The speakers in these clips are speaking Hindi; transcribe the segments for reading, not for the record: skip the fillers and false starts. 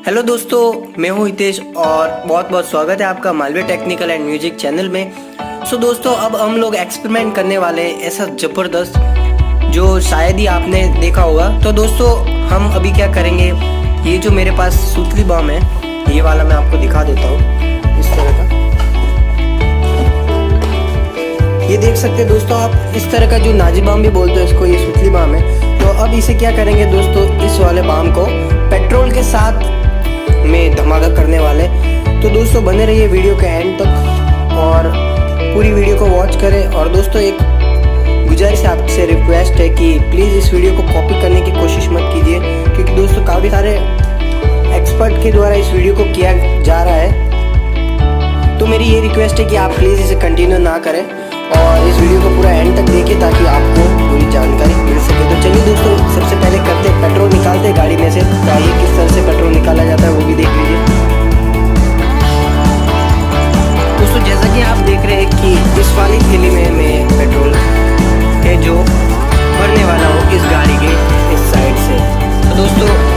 हेलो दोस्तों, मैं हूं हितेश और बहुत बहुत स्वागत है आपका Malviya technical and music channel में। दोस्तों, अब हम लोग एक्सपेरिमेंट करने वाले हैं ऐसा ज़बरदस्त जो शायद ही आपने देखा होगा। तो दोस्तों, हम अभी क्या करेंगे, ये जो मेरे पास सुतली बम है, ये वाला मैं आपको दिखा देता हूँ। इस तरह का ये देख सकते हैं दोस्तों आप। इस तरह का जो नाजी बाम भी बोलते हैं इसको, ये सुतली बाम है। तो अब इसे क्या करेंगे दोस्तों, इस वाले बाम को पेट्रोल के साथ में धमाका करने वाले। तो दोस्तों बने रहिए वीडियो के एंड तक और पूरी वीडियो को वॉच करें। और दोस्तों एक गुजारिश आपसे रिक्वेस्ट है कि प्लीज़ इस वीडियो को कॉपी करने की कोशिश मत कीजिए, क्योंकि दोस्तों काफ़ी सारे एक्सपर्ट के द्वारा इस वीडियो को किया जा रहा है। तो मेरी ये रिक्वेस्ट है कि आप प्लीज़ इसे कंटिन्यू ना करें और इस वीडियो को पूरा एंड तक देखिए ताकि आपको पूरी जानकारी मिल सके। तो चलिए दोस्तों, सबसे पहले करते हैं पेट्रोल निकालते हैं गाड़ी में से। तो आइए किस तरह से पेट्रोल निकाला जाता है वो भी देख लीजिए। दोस्तों जैसा कि आप देख रहे हैं कि इस वाली थैली में मैं पेट्रोल है जो भरने वाला हूँ इस गाड़ी के इस साइड से। तो दोस्तों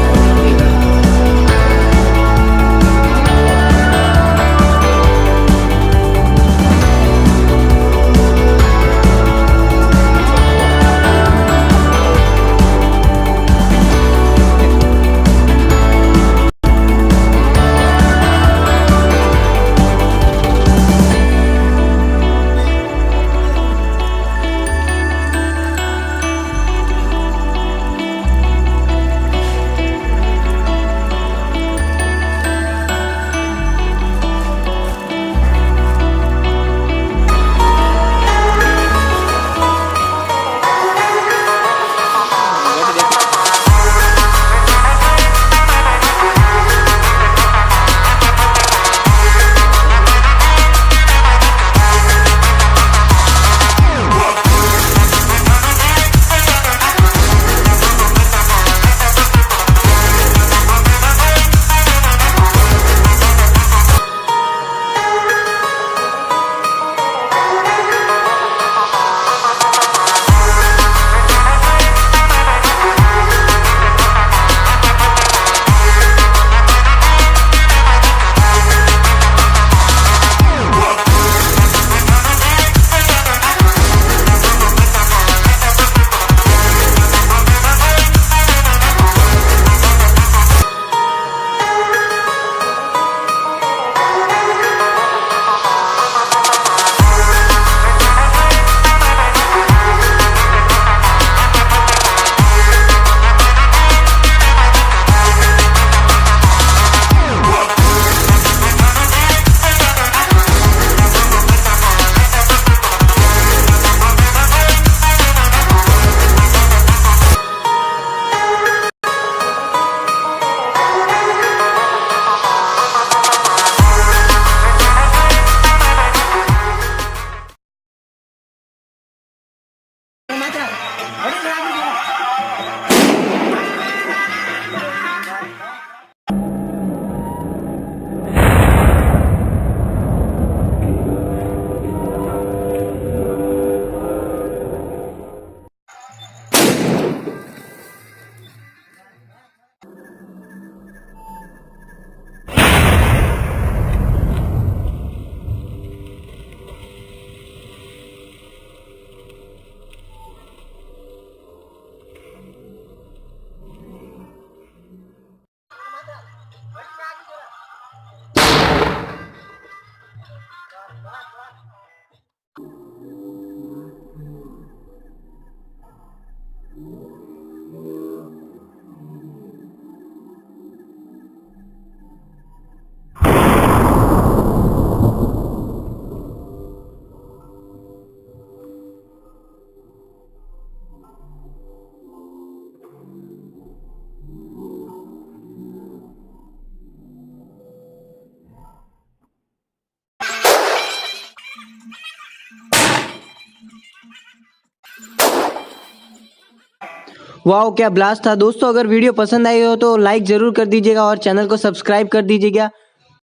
वाह क्या ब्लास्ट था दोस्तों। अगर वीडियो पसंद आई हो तो लाइक ज़रूर कर दीजिएगा और चैनल को सब्सक्राइब कर दीजिएगा।